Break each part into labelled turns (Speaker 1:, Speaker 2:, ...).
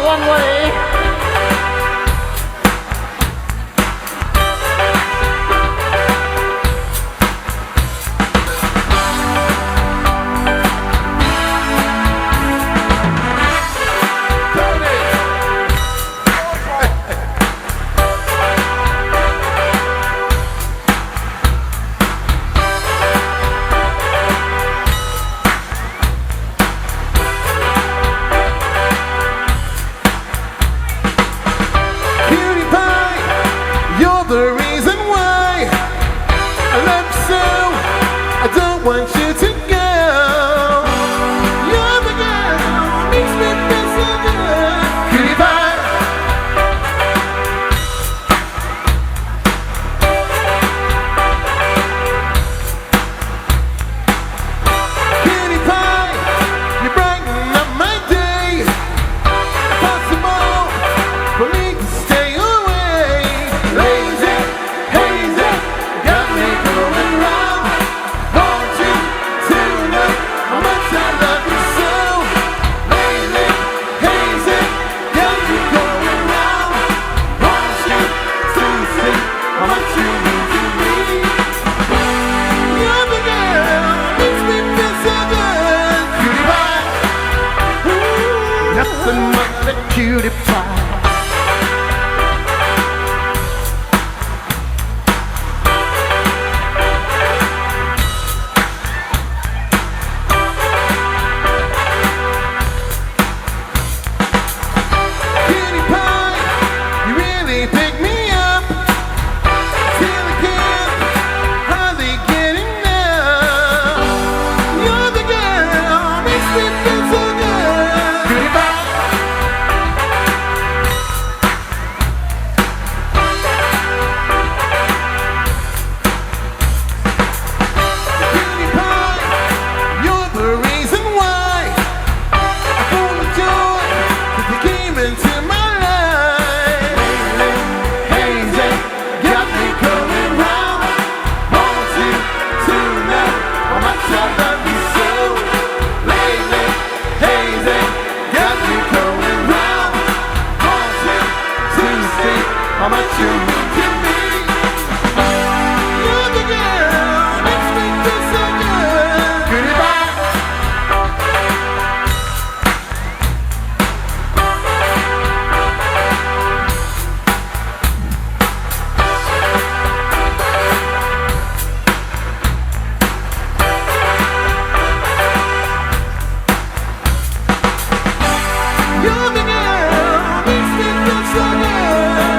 Speaker 1: one way.
Speaker 2: The reason why I love you so, I don't want you to go. You're the girl who makes me feel so good. Cutie pie. Cutie pie, you brighten up my day. Impossible for me to stay away. Lazy, hazy, got me going round. Want you to know how much I love you so. Lazy, hazy, got me going round. Want you to see how much you mean to me. You're the girl, makes me feel so good. Cutie pie, ooh, nothing but a cutie pie. Cutie pie, you really pick me up. Till I can't hardly get enough. You're the girl, makes me feel so good. Cutie pie. Cutie pie, you're the reason why I found the joy that you came into my life. Hazy, got me coming round. Want you to know how much I love you so. Lately, hazy, got me coming round. Want you to see how much you mean to me. You're the girl, makes me feel so good. Goodbye. You're the girl, makes me feel so good.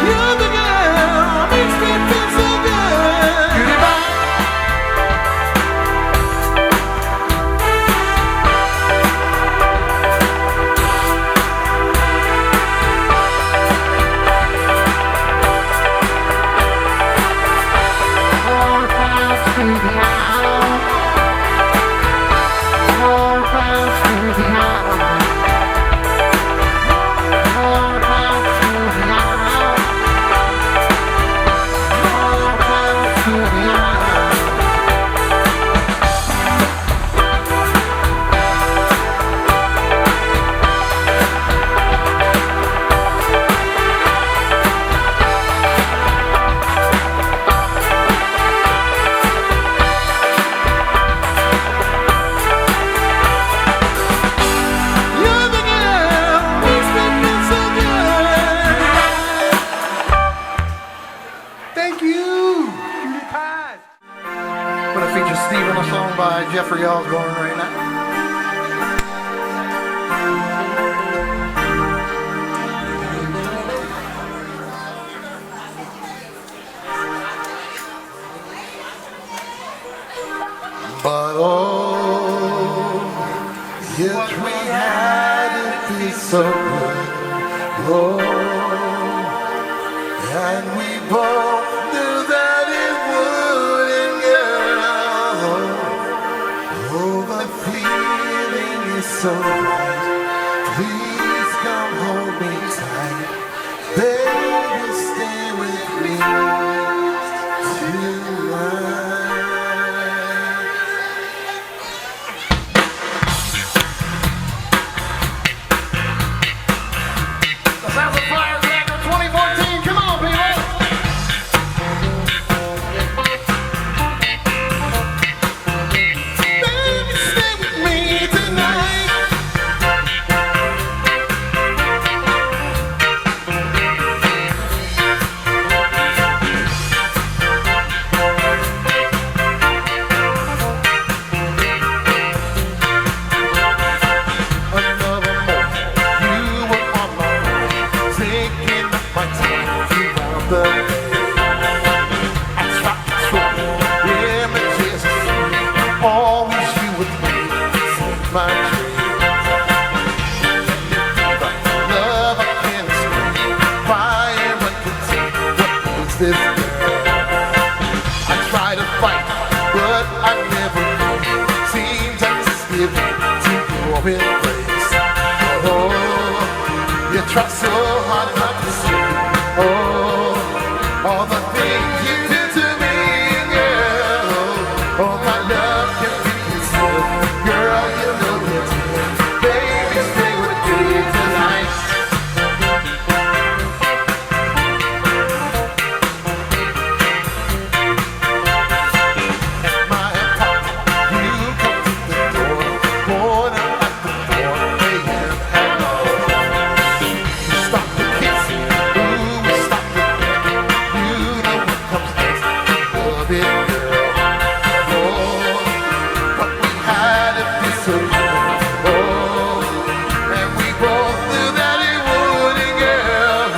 Speaker 2: You're the girl, makes me feel so good. Goodbye. You're the girl, makes me feel so good. Thank you, Cutie Pie. I'm gonna feature Steve on a song by Jeffrey Osborne right now. But oh, yes, we had it be so good. Oh. both knew that it wouldn't, girl. Oh, the feeling is so right. Please come hold me tight. Baby, stay with me tonight. The sounds of Firecracker 2014. Come on, people. Baby, stay with me tonight. Another moment, you were on my mind, taking up my time throughout the day. I tried to show images of you, always you with me, in my dreams. Love I can't explain, fire uncontained. What is this girl? I try to fight, but I never know. Seems I just give in to your embrace. Oh, you try so hard not to see. Oh, all the things you do to me, girl. Oh, my love can be concealed. Girl, you know it's real. Baby, stay with me tonight. At my apartment, you come to the door. Born up at the 4 a.m. hello. You stop the kissing, ooh, we stop the begging. You know what comes next. Love it, girl. Oh, but we had it be so good. Oh, and we both knew that it wouldn't, girl.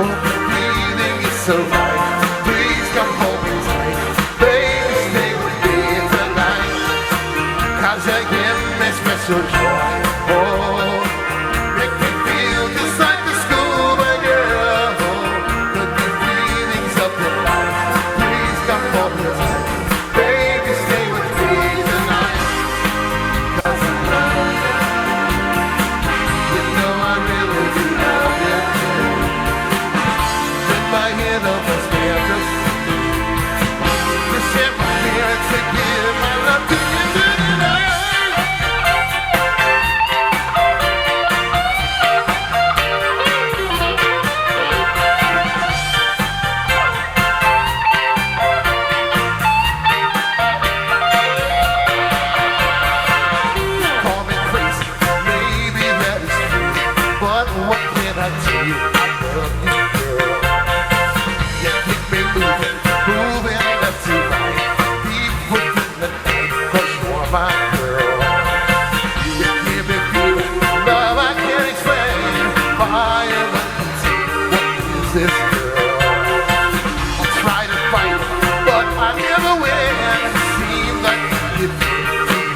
Speaker 2: Oh, the feeling is so right. Please come hold me tight. Baby, stay with me tonight. 'Cause you give me special joy. Oh, make me feel just like the schoolboy girl. But the feelings of the night. Please come hold me tight. Baby, stay with me tonight. 'Cause I love you. You know I really do love you. In my head of the stairs, to share my hair, to give my love to you tonight. Call me crazy, maybe that is true. But what can I tell you? I love you, girl. You keep me moving, moving left to right. Deep within the night, 'cause you're my girl. You give me feeling, love I can't explain. Fire uncontained, what is this girl? I try to fight, but I never win. Seems like you give me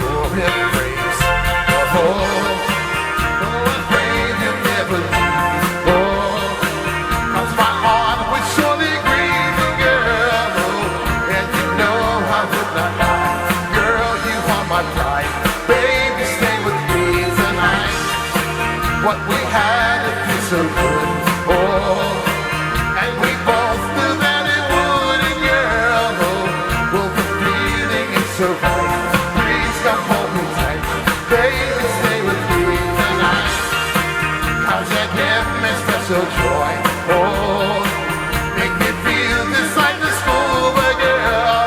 Speaker 2: your embrace. Oh, oh, I'm afraid you'll never leave. Oh, 'cause my heart would surely grieve, girl. Oh, and you know I would not lie. Girl, you are my pride. Baby, stay with me tonight. What we had, it feels so good. Oh, and we both knew that it wouldn't, girl. Oh, well, the feeling is so right. Please come hold me tight. Baby, stay with me tonight. 'Cause you give me special joy. Oh, make me feel just like the schoolboy girl.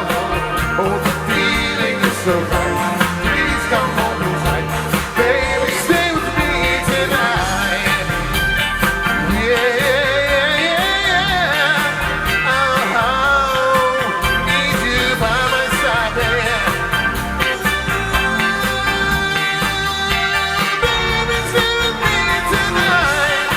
Speaker 2: Oh, the feeling is so right. Please come hold me tight. Baby, stay with me tonight. Yeah, yeah, yeah. Oh, need you by my side, baby. Baby, stay with me tonight.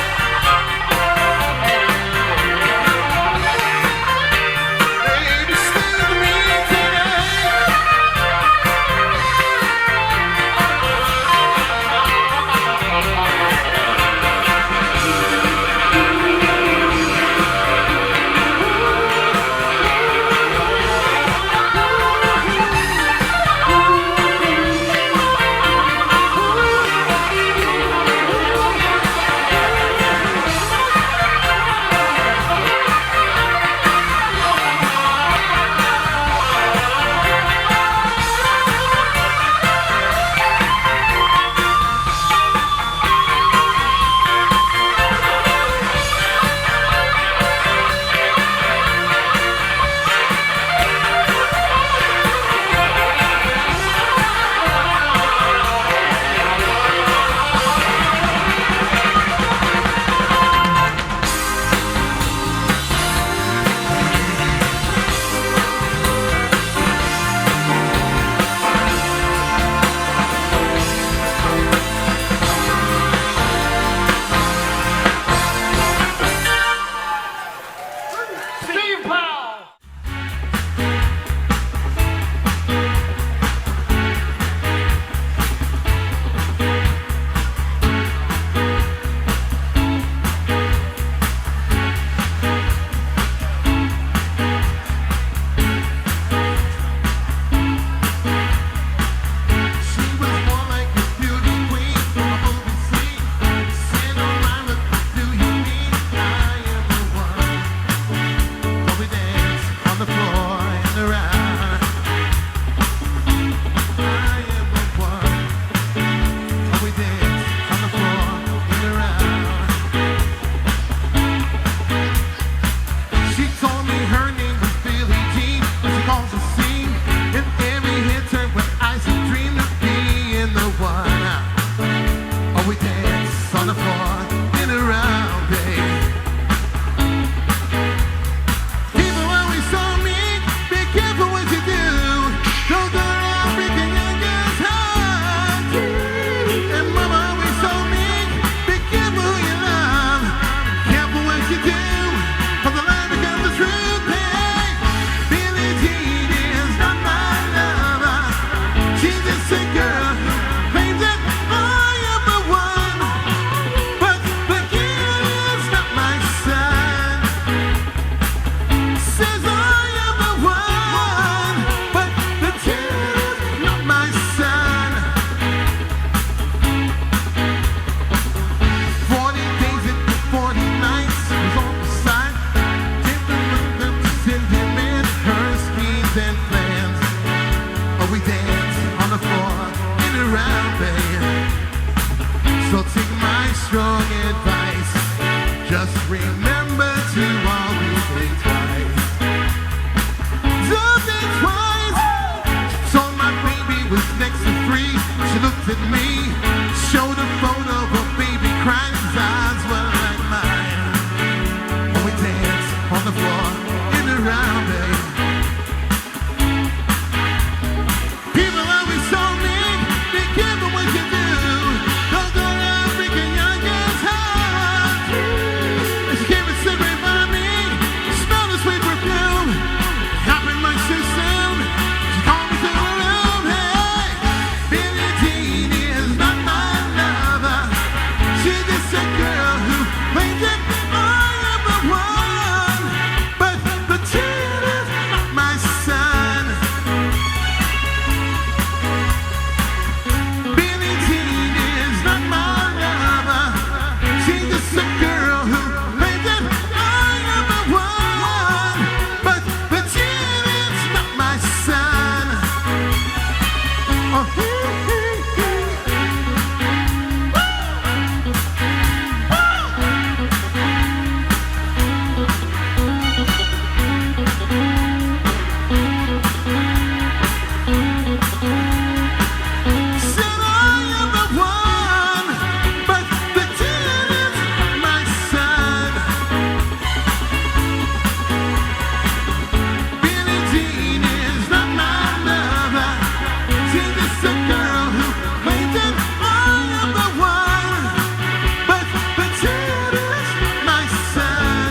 Speaker 2: Remember to always think twice. Don't think twice. Saw my baby was next to 3. She looked at me, showed a photo of a baby crying. His eyes were like mine. And we danced on the floor in the round, babe. People always told me, be careful what you do. Don't go around breaking young girl's heart. And she came and stood right by me, smelled the sweet perfume. Happened much too soon. She called me to her room. Hey, Billie Jean is not my lover. She's just a girl who claims that I am the one. But the child is not my son. Billie Jean is not my lover. She's just a girl who claims that I am the one. But the child is not my son. Oh, said I am the one, but the child is not my son. Billie Jean is not my lover. She's just a girl who claims that I am the one, but the child is not my son.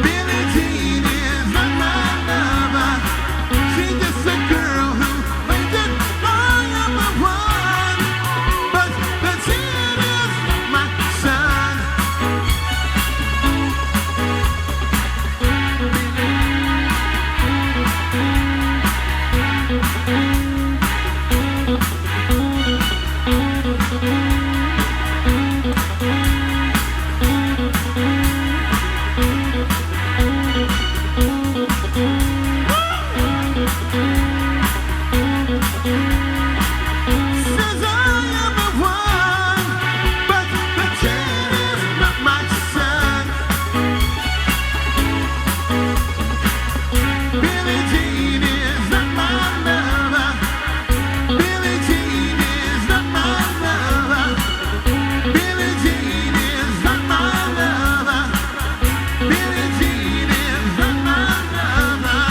Speaker 2: Billie Jean is not my lover. She's just a girl who claims that I am the one, but the child is not my son. Says I am the one, but the child is not my son. Billie Jean is not my lover. Billie Jean is not my lover. Billie Jean is not my lover. Billie Jean is not my lover.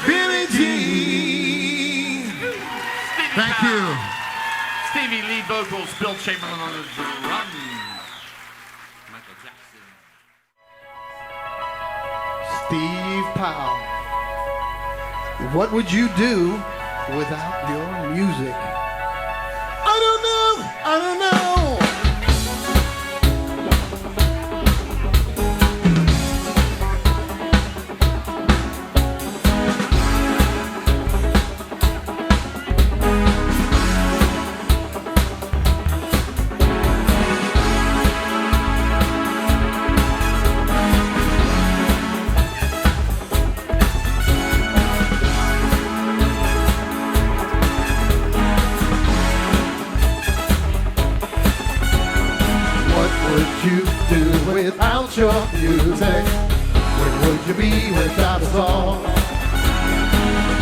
Speaker 2: Billie Jean. Thank you.
Speaker 1: Stevie lead vocals, Bill Chamberlain on the drums. Michael Jackson.
Speaker 2: Steve Powell. What would you do without your music? I don't know. I don't know. You do without your music? Where would you be without a song?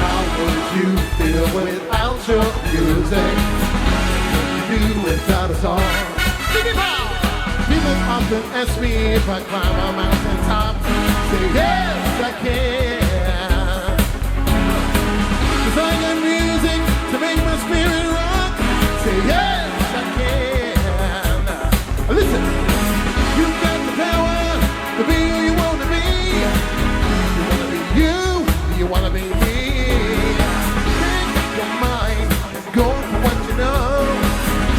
Speaker 2: How would you feel without your music? What would you do without a song? People often ask me if I climb a mountain top. Say yes, I can. 'Cause I got music to make my spirit rock. Say yes, I can. Listen. You got the power to be who you want to be. You want to be you, you want to be me. Make up your mind, go for what you know.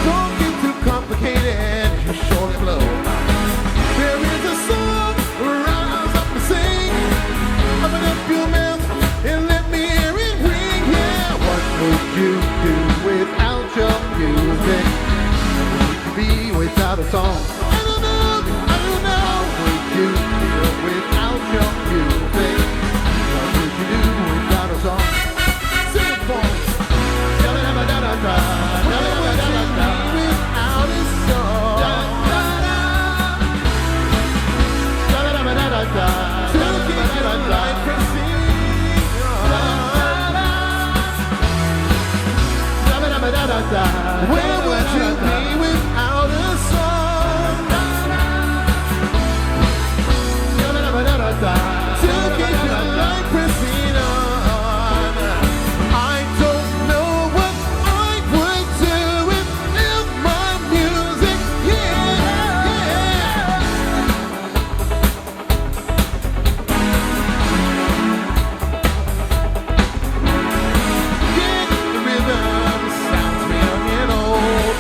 Speaker 2: Don't get too complicated, you surely blow. There is a song, rise up and sing. Open up your mouth and let me hear it ring. Yeah, what would you do with without a song? I don't know what you do without your music. What would you do without a song? Sing it for me. Da-da-da-da-da-da. Da-da-da-da-da-da. Without a song. Da-da-da-da-da-da. To keep your life proceeding. Da-da-da-da-da-da. Where would you be without a song? Da-da-da-da-da-da. To keep your life proceeding on. I don't know what I would do without my music. Yeah, yeah. Get the rhythm, sounds young and old.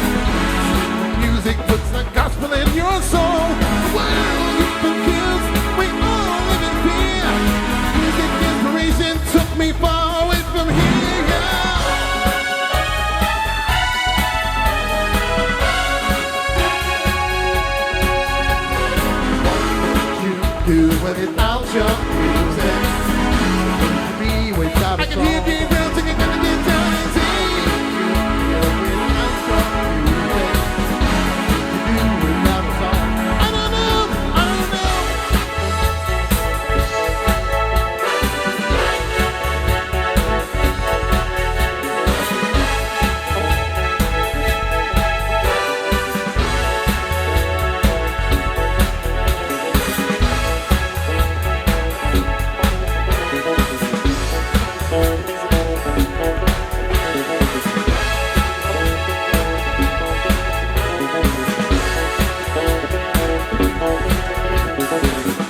Speaker 2: Music puts the gospel in your soul. The world is confused, we all live in fear. Music inspiration took me far away from here. Yeah. You do without your music. Be without a song. I can hear Jane Brown singing, gonna get down and sing. You do without your music. You do without a song. I don't know.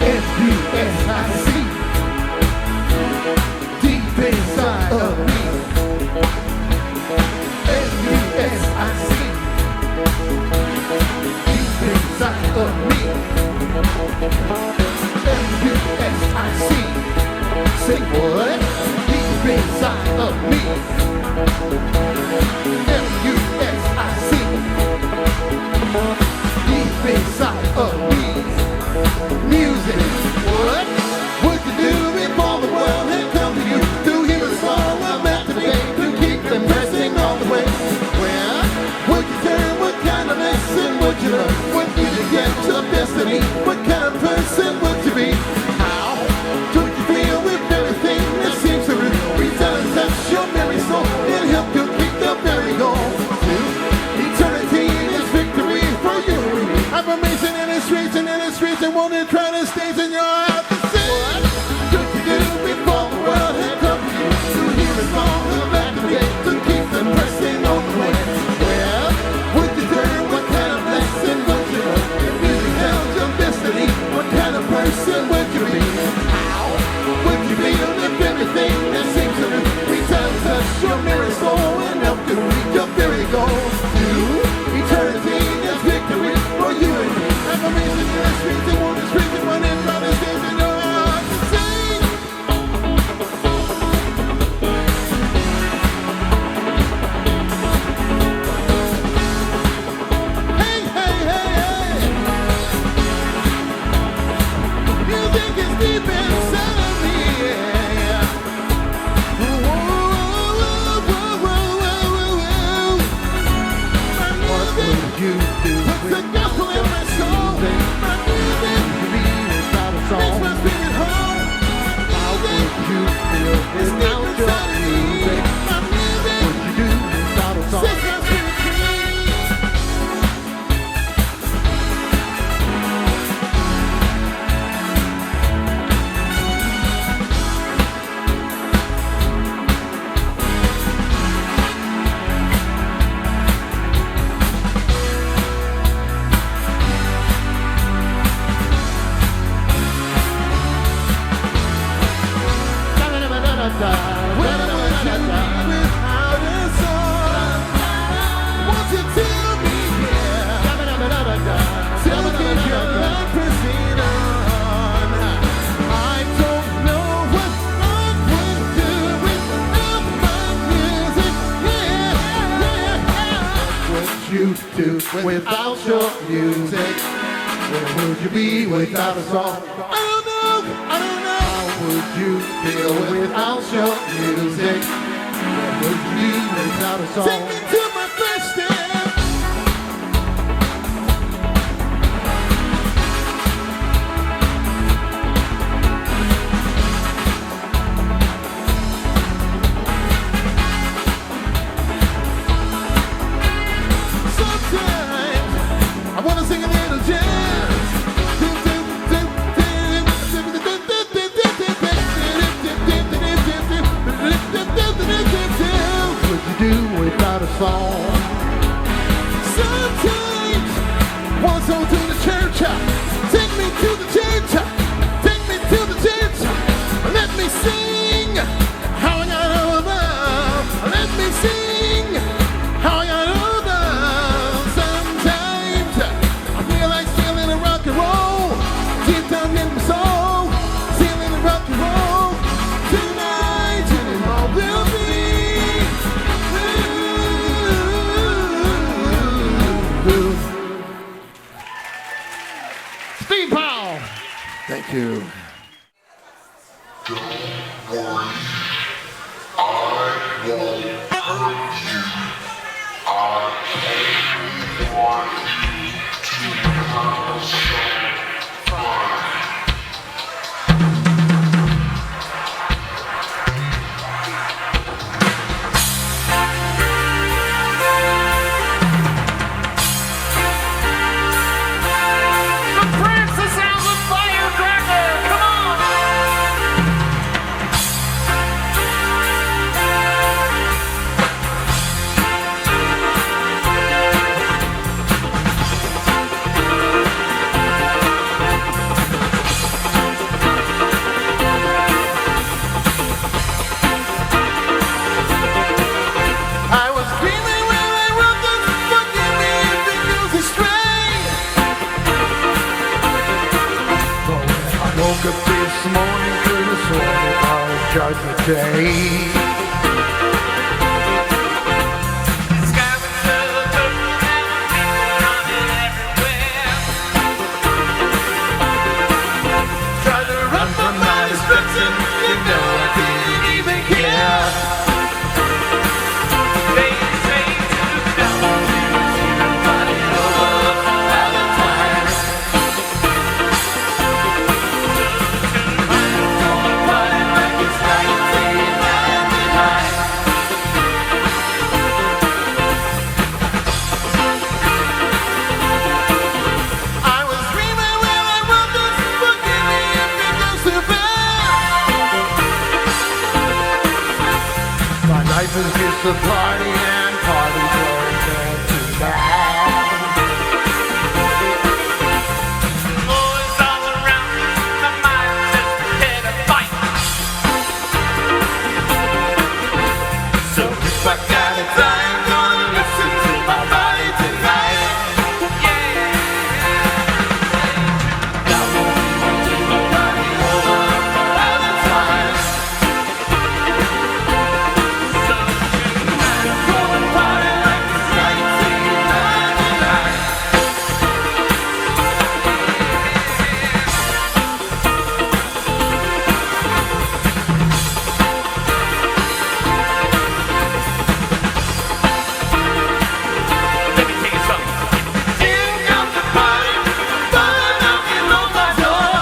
Speaker 2: F-U-S-I-C, deep inside of me. F-U-S-I-C, deep inside of me. F-U-S-I-C, say what? Deep inside of me. F-U-S-I-C, deep inside of me. Music, what? Would you do if all the world had come to you to hear a song about today to keep them pressing all the way? Where would you turn? What kind of lesson would you learn? What would you get to destiny? What kind of person would you be? How would you feel with everything that seems to reach out and touch your merry soul and help you keep the very goal to eternity is victory for you. Affirmation in the streets and won't it try to stage in your heart to sing? What could you do before the world had come to you to hear a song about the day to keep them pressing on the way? Where would you turn? What kind of lesson would you learn? If music held your destiny, what kind of person would you be? How would you feel if everything that seems to reach out and touch your merry soul and help you reach your very goal? To eternity is victory for you and me. Affirmation in the streets and won't the streets and run in front of stage in your heart to sing. Hey, hey, hey, hey. Music is deep inside of me. Yeah. Whoa, whoa, whoa, whoa, whoa, whoa, whoa. What would you do? Put the gospel in my soul. My music makes my spirit whole. How would you feel without your music? My music would you do without a song? Sets my spirit free. without your music? Where would you be without a song? I don't know. How would you feel without your music? Where would you be without a song? Take me to my first step. I wanna sing a little jazz. What you do without a song? Sometimes I wanna go to the church. Take me to the church. Take me to the church. Let me sing how I got over. Let me sing how I got over. Deep down in my soul, feeling the rock and roll. Tonight, and it all will be. Steve Powell. Thank you.
Speaker 3: Don't worry, I won't hurt you. I only want you to have some fun.
Speaker 1: The Prince, the sounds of Firecracker, come on!
Speaker 2: I was dreaming when I wrote this. Forgive me if the news is strange. But when I woke up this morning, could have sworn it was Judgment Day.
Speaker 1: The sky was so purple and people running everywhere.
Speaker 2: Tried to run from my destruction, you know I didn't even care.
Speaker 1: They say to the devil, everybody over Valentine's.
Speaker 2: I'm gonna party like it's 1999. I was dreaming when I wrote this. Forgive me if it goes too fast. My life is just a party and parties are too bad.
Speaker 1: Boys all around me, my mind's just prepared to fight.
Speaker 2: So if I got a time, gonna listen to my body tonight. I won't do nobody over Valentine's.
Speaker 1: So
Speaker 2: I'm gonna party like it's 1999.
Speaker 1: let me tell you something.
Speaker 2: Here comes the party, fire knocking on my door.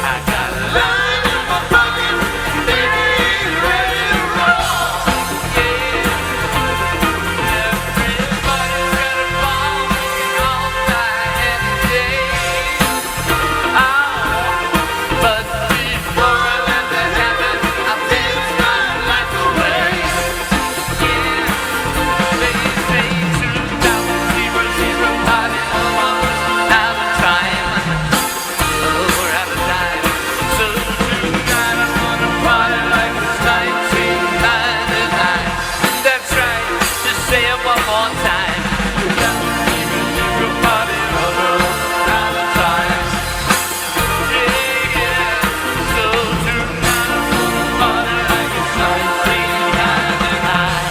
Speaker 1: I got a
Speaker 2: Line in my pocket, baby, ready to roll.
Speaker 1: everybody's got a ball all night every day. But before I let that happen, I'll dance my life away. They say 2000 party almost out of time. Oh, we're out of time. So tonight I'm gonna party like it's 1999. That's right, just say it one more time. 2000 party almost out of time. Yeah. So tonight I'm gonna party like it's 1999.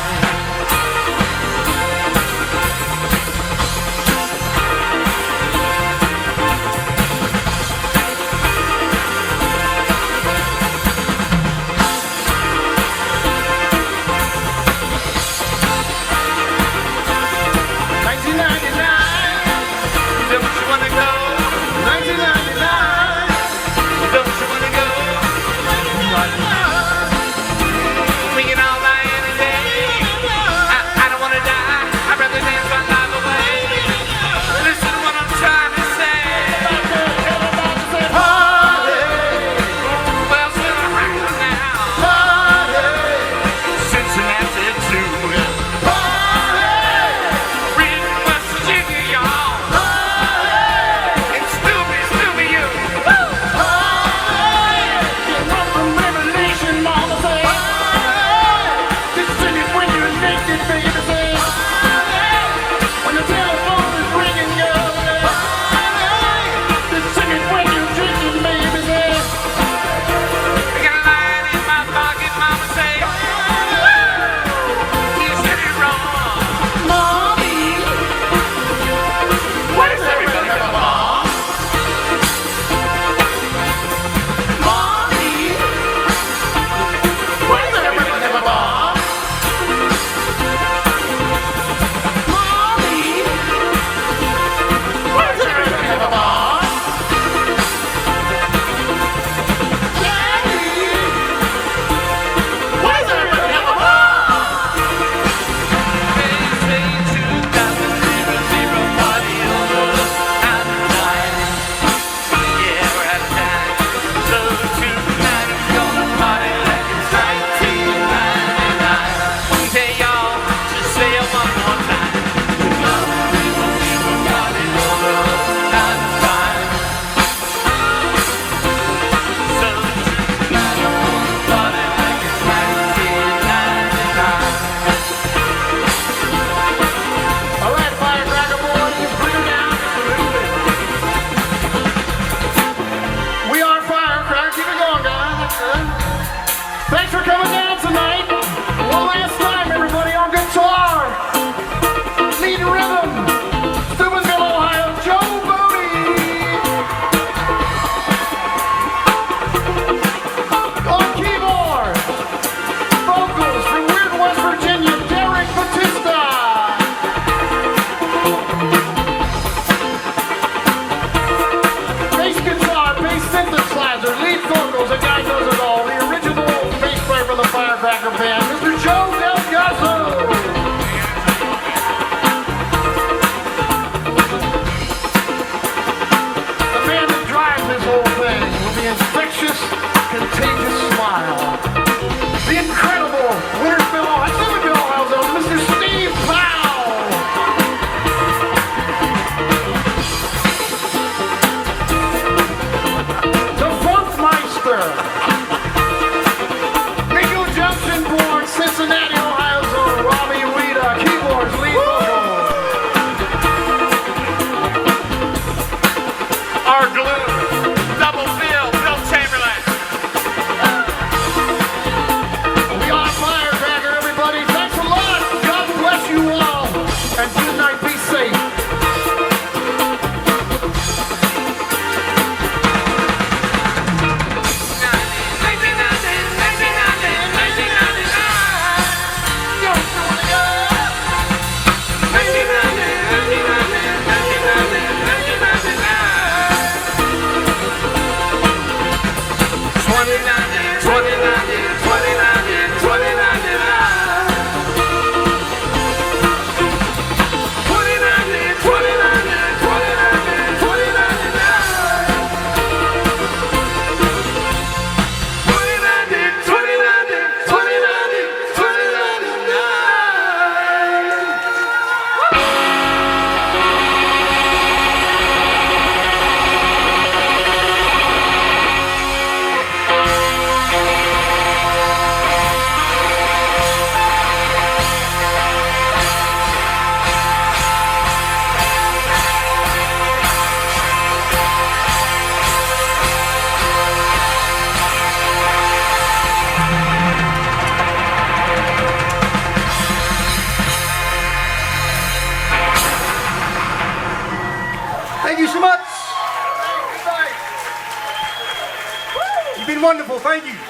Speaker 4: wonderful. Thank you.